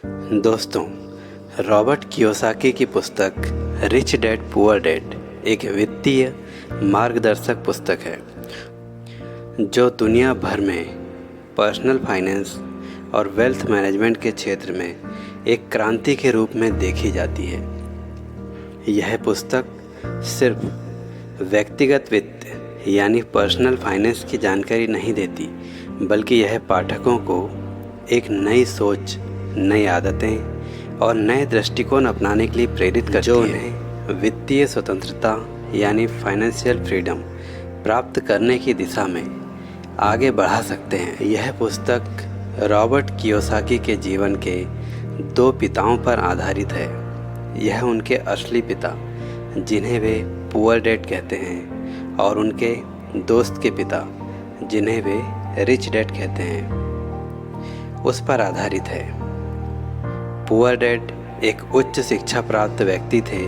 दोस्तों, Robert Kiyosaki की पुस्तक रिच डैड पुअर डैड एक वित्तीय मार्गदर्शक पुस्तक है जो दुनिया भर में पर्सनल फाइनेंस और वेल्थ मैनेजमेंट के क्षेत्र में एक क्रांति के रूप में देखी जाती है। यह पुस्तक सिर्फ व्यक्तिगत वित्त यानी पर्सनल फाइनेंस की जानकारी नहीं देती, बल्कि यह पाठकों को एक नई सोच, नई आदतें और नए दृष्टिकोण अपनाने के लिए प्रेरित करती है जो उन्हें वित्तीय स्वतंत्रता यानी फाइनेंशियल फ्रीडम प्राप्त करने की दिशा में आगे बढ़ा सकते हैं। यह पुस्तक रॉबर्ट कियोसाकी के जीवन के दो पिताओं पर आधारित है। यह उनके असली पिता, जिन्हें वे पुअर डैड कहते हैं, और उनके दोस्त के पिता, जिन्हें वे रिच डैड कहते हैं, उस पर आधारित है। पुअर डैड एक उच्च शिक्षा प्राप्त व्यक्ति थे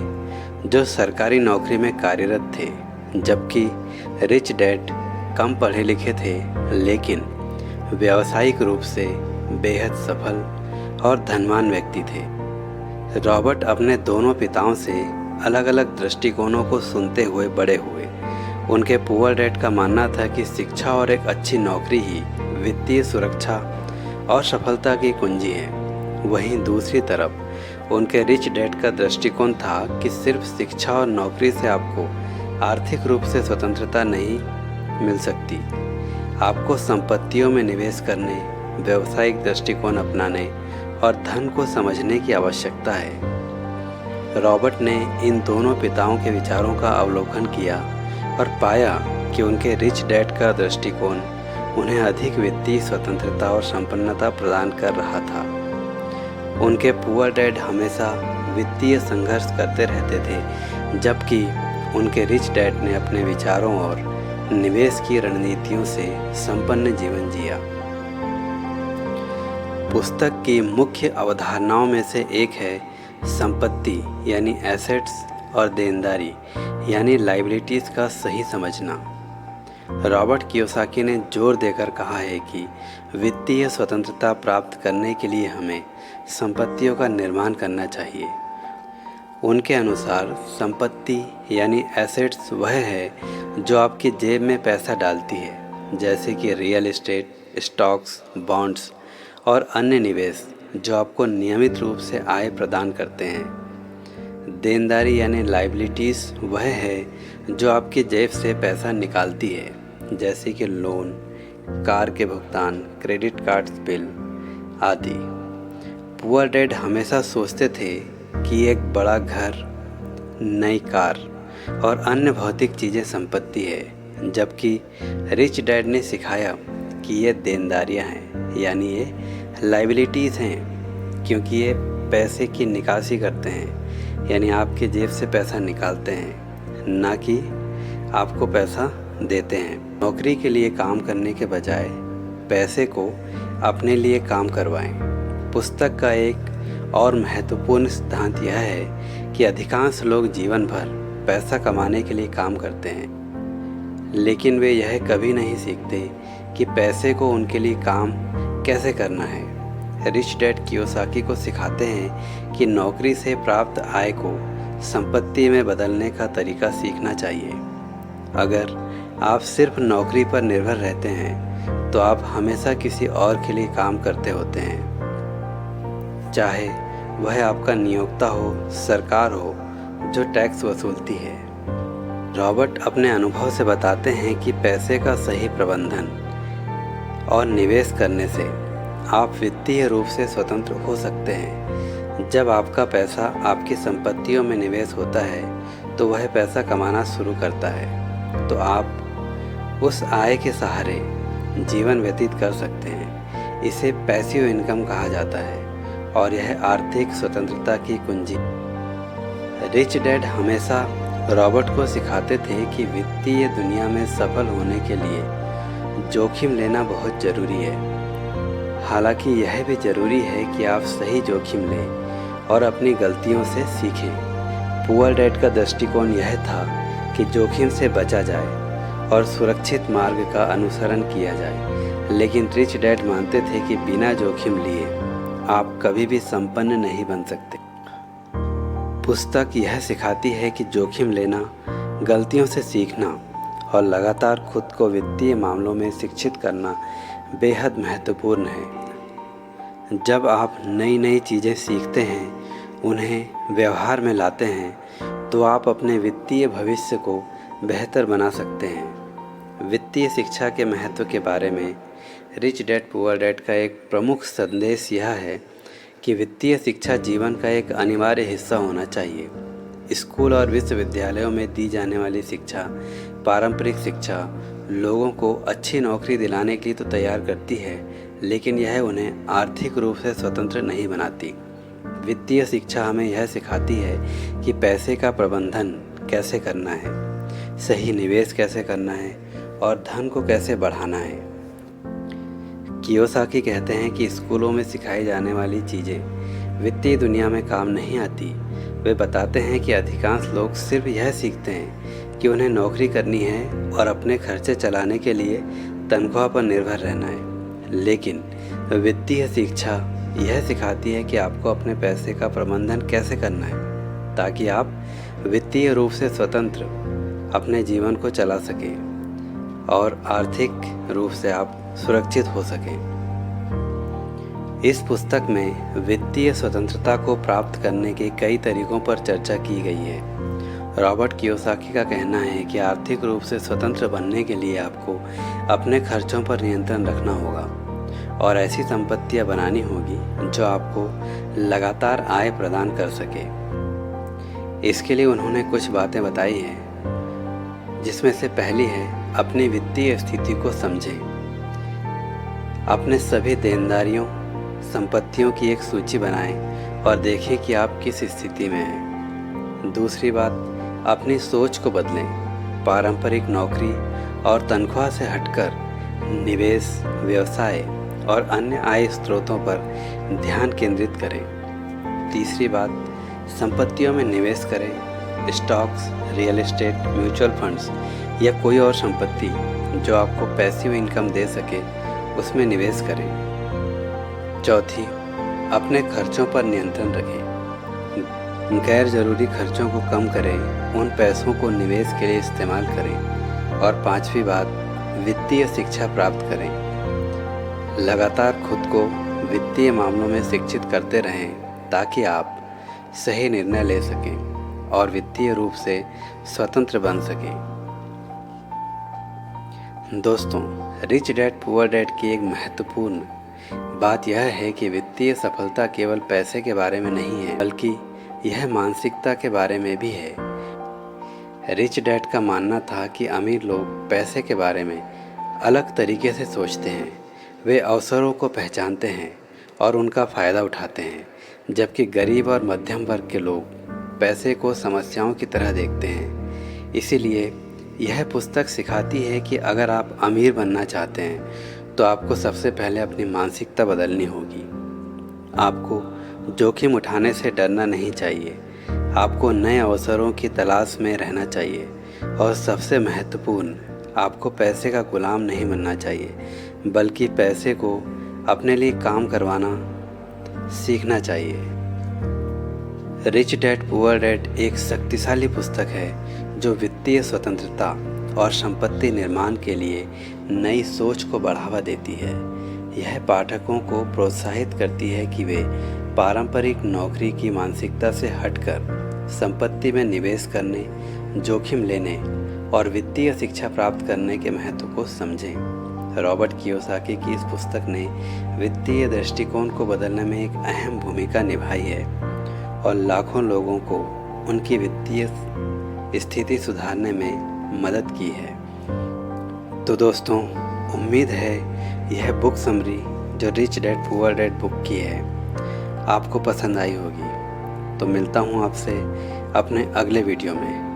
जो सरकारी नौकरी में कार्यरत थे, जबकि रिच डैड कम पढ़े लिखे थे लेकिन व्यावसायिक रूप से बेहद सफल और धनवान व्यक्ति थे। रॉबर्ट अपने दोनों पिताओं से अलग अलग दृष्टिकोणों को सुनते हुए बड़े हुए। उनके पुअर डैड का मानना था कि शिक्षा और एक अच्छी नौकरी ही वित्तीय सुरक्षा और सफलता की कुंजी है। वहीं दूसरी तरफ उनके रिच डैड का दृष्टिकोण था कि सिर्फ शिक्षा और नौकरी से आपको आर्थिक रूप से स्वतंत्रता नहीं मिल सकती। आपको संपत्तियों में निवेश करने, व्यावसायिक दृष्टिकोण अपनाने और धन को समझने की आवश्यकता है। रॉबर्ट ने इन दोनों पिताओं के विचारों का अवलोकन किया और पाया कि उनके रिच डैड का दृष्टिकोण उन्हें अधिक वित्तीय स्वतंत्रता और संपन्नता प्रदान कर रहा था। उनके पुअर डैड हमेशा वित्तीय संघर्ष करते रहते थे, जबकि उनके रिच डैड ने अपने विचारों और निवेश की रणनीतियों से संपन्न जीवन जिया। पुस्तक की मुख्य अवधारणाओं में से एक है संपत्ति यानी एसेट्स और देनदारी यानी लायबिलिटीज़ का सही समझना। रॉबर्ट कियोसाकी ने जोर देकर कहा है कि वित्तीय स्वतंत्रता प्राप्त करने के लिए हमें संपत्तियों का निर्माण करना चाहिए। उनके अनुसार संपत्ति यानी एसेट्स वह है जो आपकी जेब में पैसा डालती है, जैसे कि रियल एस्टेट, स्टॉक्स, बॉन्ड्स और अन्य निवेश जो आपको नियमित रूप से आय प्रदान करते हैं। देनदारी यानी लायबिलिटीज़ वह है जो आपकी जेब से पैसा निकालती है, जैसे कि लोन, कार के भुगतान, क्रेडिट कार्ड्स बिल आदि। पुअर डैड हमेशा सोचते थे कि एक बड़ा घर, नई कार और अन्य भौतिक चीज़ें संपत्ति है, जबकि रिच डैड ने सिखाया कि ये देनदारियां हैं यानी ये लायबिलिटीज़ हैं, क्योंकि ये पैसे की निकासी करते हैं यानी आपके जेब से पैसा निकालते हैं, ना कि आपको पैसा देते हैं। नौकरी के लिए काम करने के बजाय पैसे को अपने लिए काम करवाएं। पुस्तक का एक और महत्वपूर्ण सिद्धांत यह है कि अधिकांश लोग जीवन भर पैसा कमाने के लिए काम करते हैं, लेकिन वे यह कभी नहीं सीखते कि पैसे को उनके लिए काम कैसे करना है। रिच डैड कियोसाकी को सिखाते हैं कि नौकरी से प्राप्त आय को संपत्ति में बदलने का तरीका सीखना चाहिए। अगर आप सिर्फ नौकरी पर निर्भर रहते हैं तो आप हमेशा किसी और के लिए काम करते होते हैं, चाहे वह आपका नियोक्ता हो, सरकार हो जो टैक्स वसूलती है। रॉबर्ट अपने अनुभव से बताते हैं कि पैसे का सही प्रबंधन और निवेश करने से आप वित्तीय रूप से स्वतंत्र हो सकते हैं। जब आपका पैसा आपकी संपत्तियों में निवेश होता है तो वह पैसा कमाना शुरू करता है, तो आप उस आय के सहारे जीवन व्यतीत कर सकते हैं। इसे पैसिव इनकम कहा जाता है और यह आर्थिक स्वतंत्रता की कुंजी। रिच डैड हमेशा रॉबर्ट को सिखाते थे कि वित्तीय दुनिया में सफल होने के लिए जोखिम लेना बहुत ज़रूरी है। हालांकि यह भी ज़रूरी है कि आप सही जोखिम लें और अपनी गलतियों से सीखें। पुअर डैड का दृष्टिकोण यह था कि जोखिम से बचा जाए और सुरक्षित मार्ग का अनुसरण किया जाए, लेकिन रिच डैड मानते थे कि बिना जोखिम लिए आप कभी भी संपन्न नहीं बन सकते। पुस्तक यह सिखाती है कि जोखिम लेना, गलतियों से सीखना और लगातार खुद को वित्तीय मामलों में शिक्षित करना बेहद महत्वपूर्ण है। जब आप नई नई चीज़ें सीखते हैं, उन्हें व्यवहार में लाते हैं, तो आप अपने वित्तीय भविष्य को बेहतर बना सकते हैं। वित्तीय शिक्षा के महत्व के बारे में रिच डैड पुअर डैड का एक प्रमुख संदेश यह है कि वित्तीय शिक्षा जीवन का एक अनिवार्य हिस्सा होना चाहिए। स्कूल और विश्वविद्यालयों में दी जाने वाली शिक्षा, पारंपरिक शिक्षा, लोगों को अच्छी नौकरी दिलाने के लिए तो तैयार करती है, लेकिन यह उन्हें आर्थिक रूप से स्वतंत्र नहीं बनाती। वित्तीय शिक्षा हमें यह सिखाती है कि पैसे का प्रबंधन कैसे करना है, सही निवेश कैसे करना है और धन को कैसे बढ़ाना है। कियोसाकी कहते हैं कि स्कूलों में सिखाई जाने वाली चीज़ें वित्तीय दुनिया में काम नहीं आती। वे बताते हैं कि अधिकांश लोग सिर्फ यह सीखते हैं कि उन्हें नौकरी करनी है और अपने खर्चे चलाने के लिए तनख्वाह पर निर्भर रहना है, लेकिन वित्तीय शिक्षा यह सिखाती है कि आपको अपने पैसे का प्रबंधन कैसे करना है ताकि आप वित्तीय रूप से स्वतंत्र अपने जीवन को चला सकें और आर्थिक रूप से आप सुरक्षित हो सकें। इस पुस्तक में वित्तीय स्वतंत्रता को प्राप्त करने के कई तरीकों पर चर्चा की गई है। रॉबर्ट कियोसाकी का कहना है कि आर्थिक रूप से स्वतंत्र बनने के लिए आपको अपने खर्चों पर नियंत्रण रखना होगा और ऐसी संपत्तियां बनानी होगी जो आपको लगातार आय प्रदान कर सके। इसके लिए उन्होंने कुछ बातें बताई हैं, जिसमें से पहली है अपनी वित्तीय स्थिति को समझें। अपने सभी देनदारियों, संपत्तियों की एक सूची बनाएं और देखें कि आप किस स्थिति में हैं। दूसरी बात, अपनी सोच को बदलें। पारंपरिक नौकरी और तनख्वाह से हटकर निवेश, व्यवसाय और अन्य आय स्रोतों पर ध्यान केंद्रित करें। तीसरी बात, संपत्तियों में निवेश करें। Stocks, real estate, mutual funds या कोई और संपत्ति जो आपको पैसिव इनकम दे सके, उसमें निवेश करें। चौथी, अपने खर्चों पर नियंत्रण रखें। गैर ज़रूरी खर्चों को कम करें, उन पैसों को निवेश के लिए इस्तेमाल करें। और पांचवी बात, वित्तीय शिक्षा प्राप्त करें। लगातार खुद को वित्तीय मामलों में शिक्षित करते रहें ताकि आप सही निर्णय ले सकें और वित्तीय रूप से स्वतंत्र बन सकें। दोस्तों, रिच डैड पुअर डैड की एक महत्वपूर्ण बात यह है कि वित्तीय सफलता केवल पैसे के बारे में नहीं है, बल्कि यह मानसिकता के बारे में भी है। रिच डैड का मानना था कि अमीर लोग पैसे के बारे में अलग तरीके से सोचते हैं। वे अवसरों को पहचानते हैं और उनका फ़ायदा उठाते हैं, जबकि गरीब और मध्यम वर्ग के लोग पैसे को समस्याओं की तरह देखते हैं। इसीलिए यह पुस्तक सिखाती है कि अगर आप अमीर बनना चाहते हैं तो आपको सबसे पहले अपनी मानसिकता बदलनी होगी। आपको जोखिम उठाने से डरना नहीं चाहिए, आपको नए अवसरों की तलाश में रहना चाहिए और सबसे महत्वपूर्ण, आपको पैसे का गुलाम नहीं बनना चाहिए, बल्कि पैसे को अपने लिए काम करवाना सीखना चाहिए। रिच डैड पुअर डैड एक शक्तिशाली पुस्तक है जो वित्तीय स्वतंत्रता और संपत्ति निर्माण के लिए नई सोच को बढ़ावा देती है। यह पाठकों को प्रोत्साहित करती है कि वे पारंपरिक नौकरी की मानसिकता से हटकर संपत्ति में निवेश करने, जोखिम लेने और वित्तीय शिक्षा प्राप्त करने के महत्व को समझें। रॉबर्ट कियोसाकी की इस पुस्तक ने वित्तीय दृष्टिकोण को बदलने में एक अहम भूमिका निभाई है और लाखों लोगों को उनकी वित्तीय स्थिति सुधारने में मदद की है। तो दोस्तों, उम्मीद है यह बुक समरी जो rich dad poor dad book की है आपको पसंद आई होगी। तो मिलता हूँ आपसे अपने अगले वीडियो में।